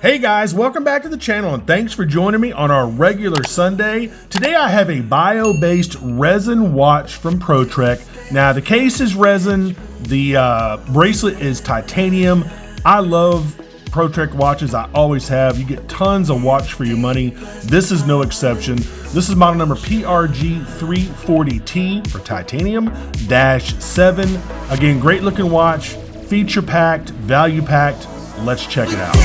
Hey guys, welcome back to the channel and thanks for joining me on our regular Sunday. Today I have a bio-based resin watch from Pro Trek. Now the case is resin, the bracelet is titanium. I love Pro Trek watches, I always have. You get tons of watch for your money. This is no exception. This is model number PRG340T for titanium-7. Again, great looking watch, feature packed, value packed. Let's check it out.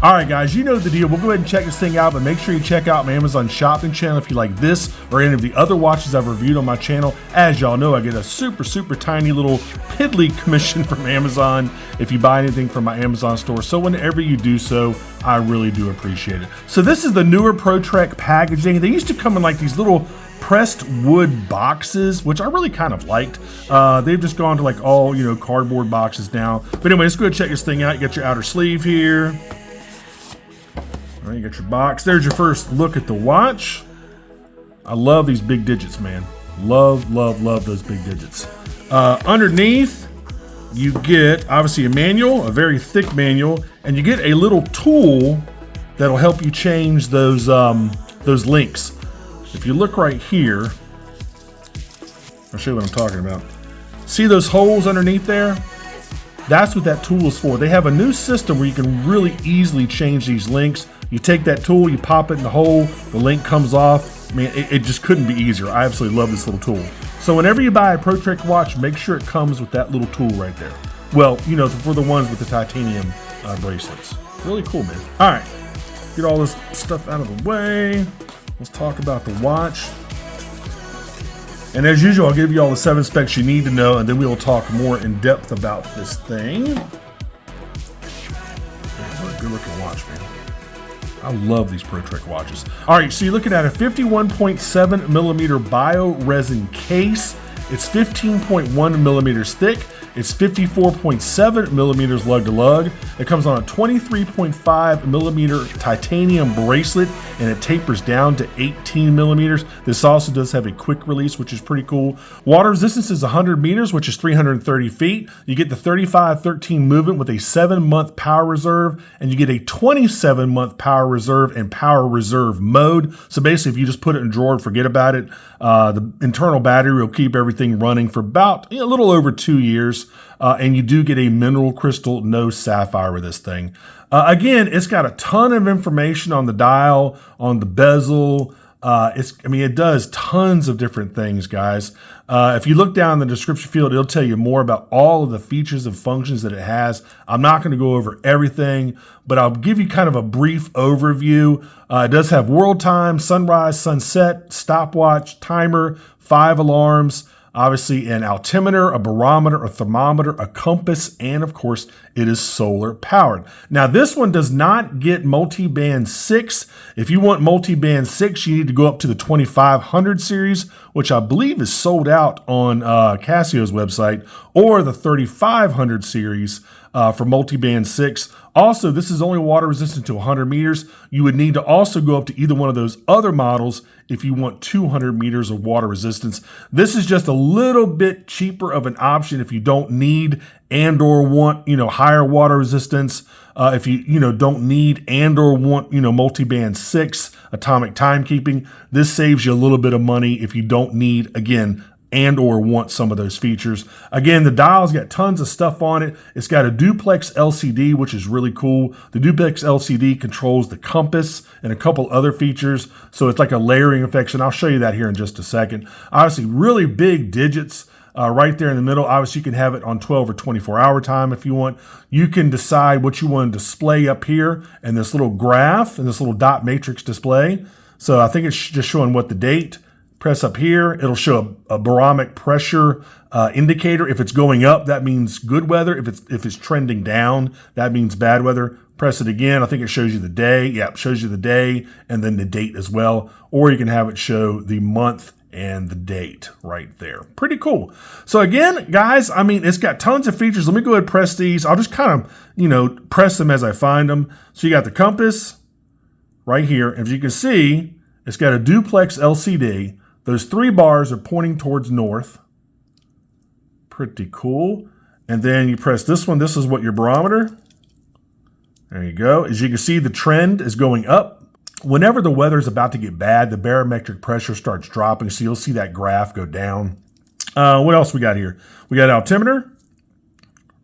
All right, guys, you know the deal. We'll go ahead and check this thing out, but make sure you check out my Amazon shopping channel if you like this or any of the other watches I've reviewed on my channel. As y'all know, I get a super tiny little piddly commission from Amazon if you buy anything from my Amazon store. So whenever you do so, I really do appreciate it. So this is the newer Pro Trek packaging. They used to come in like these little pressed wood boxes, which I really kind of liked. They've just gone to like all, cardboard boxes now. But anyway, let's go check this thing out. You got your outer sleeve here. All right, you got your box. There's your first look at the watch. I love these big digits, man. Love those big digits. Underneath, you get obviously a manual, a very thick manual, and you get a little tool that'll help you change those links. If you look right here, I'll show you what I'm talking about. See those holes underneath there? That's what that tool is for. They have a new system where you can really easily change these links. You take that tool, you pop it in the hole, the link comes off. Man, it just couldn't be easier. I absolutely love this little tool. So whenever you buy a Pro Trek watch, make sure it comes with that little tool right there. Well, for the ones with the titanium bracelets. Really cool, man. All right, get all this stuff out of the way. Let's talk about the watch. And as usual, I'll give you all the 7 specs you need to know, and then we will talk more in depth about this thing. Man, what a good looking watch, man. I love these Pro Trek watches. All right, so you're looking at a 51.7 millimeter bio resin case. It's 15.1 millimeters thick. It's 54.7 millimeters lug to lug. It comes on a 23.5 millimeter titanium bracelet, and it tapers down to 18 millimeters. This also does have a quick release, which is pretty cool. Water resistance is 100 meters, which is 330 feet. You get the 3513 movement with a 7-month power reserve, and you get a 27-month power reserve and power reserve mode. So basically, if you just put it in a drawer and forget about it, the internal battery will keep everything running for about a little over 2 years. And you do get a mineral crystal, no sapphire with this thing. Again, it's got a ton of information on the dial, on the bezel. It does tons of different things, guys. If you look down in the description field, it'll tell you more about all of the features and functions that it has. I'm not going to go over everything, but I'll give you kind of a brief overview. It does have world time, sunrise, sunset, stopwatch, timer, 5 alarms, obviously an altimeter, a barometer, a thermometer, a compass, and of course it is solar powered. Now this one does not get multi-band 6. If you want multi-band 6, you need to go up to the 2500 series, which I believe is sold out on Casio's website, or the 3500 series for multi-band 6. Also, this is only water resistant to 100 meters. You would need to also go up to either one of those other models if you want 200 meters of water resistance. This is just a little bit cheaper of an option if you don't need and or want, higher water resistance. If you, don't need and or want, multi-band 6 atomic timekeeping. This saves you a little bit of money if you don't need, again, and or want some of those features. Again, the dial's got tons of stuff on it. It's got a duplex LCD, which is really cool. The duplex LCD controls the compass and a couple other features. So it's like a layering effect. And I'll show you that here in just a second. Obviously, really big digits right there in the middle. Obviously, you can have it on 12 or 24-hour time if you want. You can decide what you want to display up here and this little graph and this little dot matrix display. So I think it's just showing what the date. Press up here, it'll show a barometric pressure indicator. If it's going up, that means good weather. If it's trending down, that means bad weather. Press it again. I think it shows you the day. Yeah, it shows you the day and then the date as well. Or you can have it show the month and the date right there. Pretty cool. So again, guys, I mean, it's got tons of features. Let me go ahead and press these. I'll just kind of, you know, press them as I find them. So you got the compass right here. As you can see, it's got a duplex LCD. Those 3 bars are pointing towards north. Pretty cool. And then you press this one. This is what your barometer. There you go. As you can see, the trend is going up. Whenever the weather is about to get bad, the barometric pressure starts dropping, so you'll see that graph go down. What else we got here? We got altimeter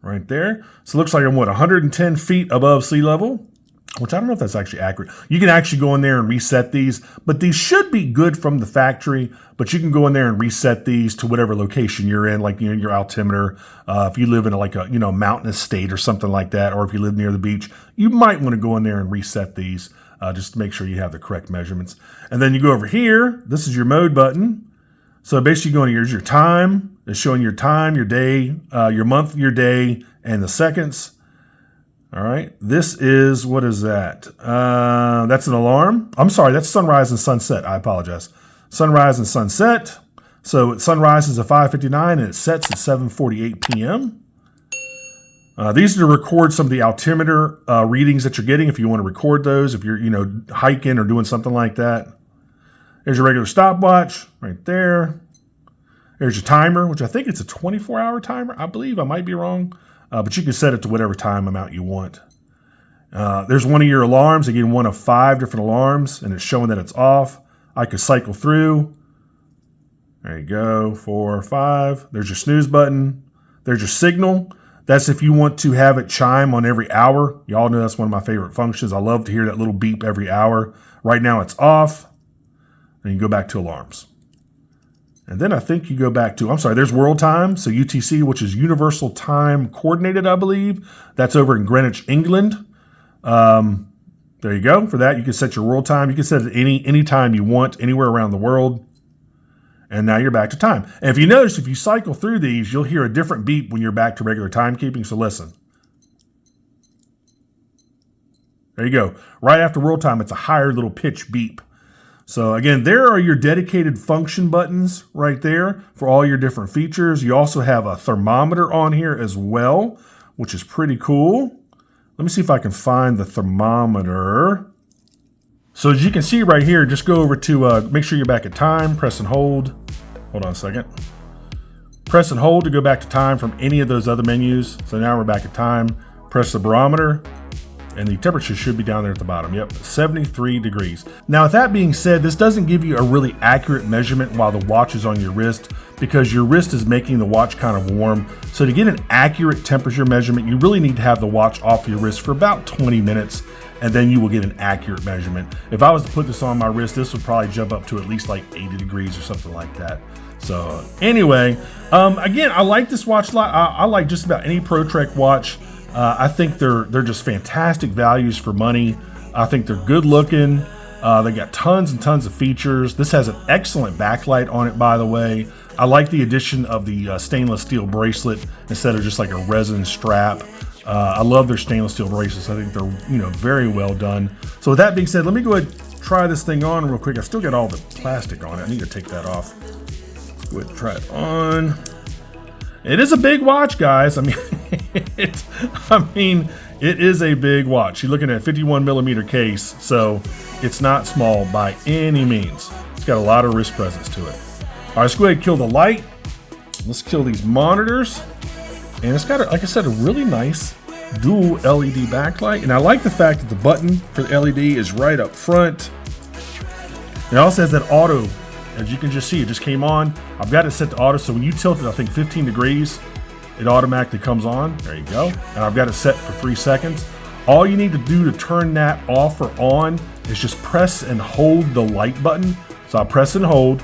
right there. So it looks like I'm, 110 feet above sea level, which I don't know if that's actually accurate. You can actually go in there and reset these, but these should be good from the factory, but you can go in there and reset these to whatever location you're in, like, you know, your altimeter. If you live in like a, you know, mountainous state or something like that, or if you live near the beach, you might want to go in there and reset these. Just to make sure you have the correct measurements. And then you go over here. This is your mode button. So basically going, here's your time. It's showing your time, your day, your month, your day, and the seconds. All right. This is, what is that? That's an alarm. I'm sorry, that's sunrise and sunset. I apologize. Sunrise and sunset. So sunrise is at 5:59 and it sets at 7:48 p.m. These are to record some of the altimeter readings that you're getting if you want to record those, if you're, you know, hiking or doing something like that. There's your regular stopwatch right there. There's your timer, which I think it's a 24-hour timer, I believe. I might be wrong, but you can set it to whatever time amount you want. There's one of your alarms. Again, one of 5 different alarms, and it's showing that it's off. I could cycle through. There you go, 4, 5. There's your snooze button. There's your signal. That's if you want to have it chime on every hour. Y'all know that's one of my favorite functions. I love to hear that little beep every hour. Right now it's off. And you go back to alarms. And then I think you go back to, I'm sorry, there's world time. So UTC, which is Universal Time Coordinated, I believe. That's over in Greenwich, England. There you go. For that, you can set your world time. You can set it any time you want, anywhere around the world. And now you're back to time. And if you notice, if you cycle through these, you'll hear a different beep when you're back to regular timekeeping. So listen. There you go. Right after world time, it's a higher little pitch beep. So again, there are your dedicated function buttons right there for all your different features. You also have a thermometer on here as well, which is pretty cool. Let me see if I can find the thermometer. So as you can see right here, just go over to, make sure you're back at time, press and hold. Hold on a second. Press and hold to go back to time from any of those other menus. So now we're back at time. Press the barometer, and the temperature should be down there at the bottom. Yep, 73 degrees. Now, with that being said, this doesn't give you a really accurate measurement while the watch is on your wrist, because your wrist is making the watch kind of warm. So to get an accurate temperature measurement, you really need to have the watch off your wrist for about 20 minutes, and then you will get an accurate measurement. If I was to put this on my wrist, this would probably jump up to at least like 80 degrees or something like that. So anyway, again, I like this watch a lot. I like just about any Pro Trek watch. I think they're just fantastic values for money. I think they're good looking. They got tons and tons of features. This has an excellent backlight on it, by the way. I like the addition of the stainless steel bracelet instead of just like a resin strap. I love their stainless steel bracelets. I think they're, very well done. So with that being said, let me go ahead and try this thing on real quick. I still got all the plastic on it. I need to take that off. Go ahead and try it on. It is a big watch, guys. I mean, it is a big watch. You're looking at a 51 millimeter case, so it's not small by any means. It's got a lot of wrist presence to it. All right, let's go ahead and kill the light. Let's kill these monitors. And it's got, like I said, a really nice dual LED backlight. And I like the fact that the button for the LED is right up front. It also has that auto. As you can just see, it just came on. I've got it set to auto, so when you tilt it, I think 15 degrees, it automatically comes on. There you go. And I've got it set for 3 seconds. All you need to do to turn that off or on is just press and hold the light button. So I'll press and hold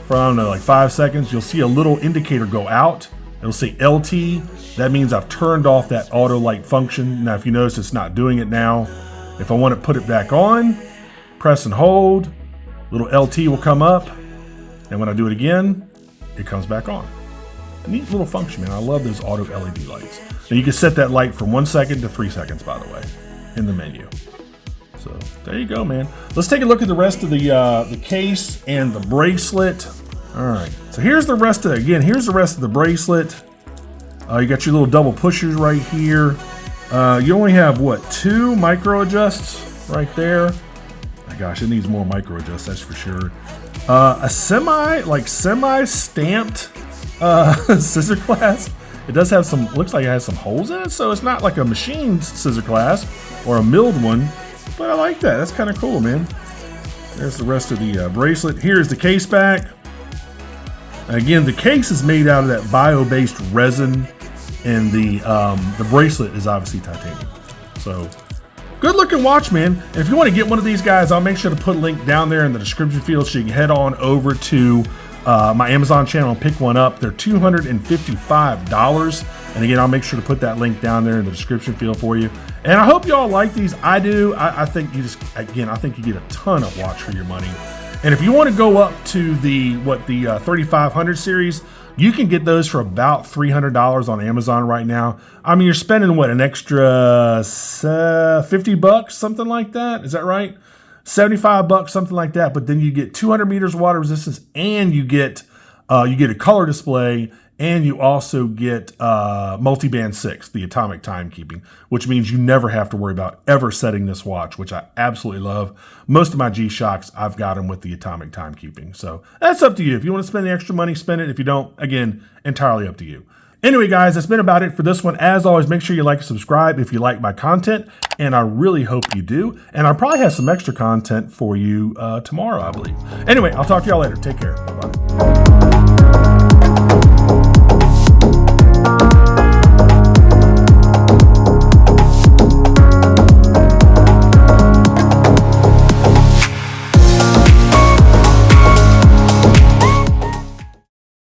for, I don't know, like 5 seconds. You'll see a little indicator go out. It'll say LT. That means I've turned off that auto light function. Now, if you notice, it's not doing it now. If I want to put it back on, press and hold. Little LT will come up. And when I do it again, it comes back on. Neat little function, man. I love those auto LED lights. Now you can set that light from 1 second to 3 seconds, by the way, in the menu. So there you go, man. Let's take a look at the rest of the case and the bracelet. All right, so here's the rest of here's the rest of the bracelet. You got your little double pushers right here. You only have what, 2 micro adjusts right there. My gosh, it needs more micro adjusts, that's for sure. A semi stamped scissor clasp. It does have some, looks like it has some holes in it, so it's not like a machined scissor clasp or a milled one, but I like that. That's kind of cool, man. There's the rest of the bracelet. Here's the case back. Again, the case is made out of that bio-based resin, and the bracelet is obviously titanium. So, good looking watch, man. And if you want to get one of these guys, I'll make sure to put a link down there in the description field so you can head on over to my Amazon channel and pick one up. They're $255. And again, I'll make sure to put that link down there in the description field for you. And I hope you all like these. I do. I think you I think you get a ton of watch for your money. And if you want to go up to the 3500 series, you can get those for about $300 on Amazon right now. I mean, you're spending what, an extra $50, something like that? Is that right? $75, something like that. But then you get 200 meters of water resistance, and you get a color display, and you also get multi-band 6, the atomic timekeeping, which means you never have to worry about ever setting this watch, which I absolutely love. Most of my G-Shocks, I've got them with the atomic timekeeping. So that's up to you. If you want to spend the extra money, spend it. If you don't, again, entirely up to you. Anyway, guys, that's been about it for this one. As always, make sure you like and subscribe if you like my content, and I really hope you do. And I'll probably have some extra content for you tomorrow, I believe. Anyway, I'll talk to y'all later. Take care. Bye-bye.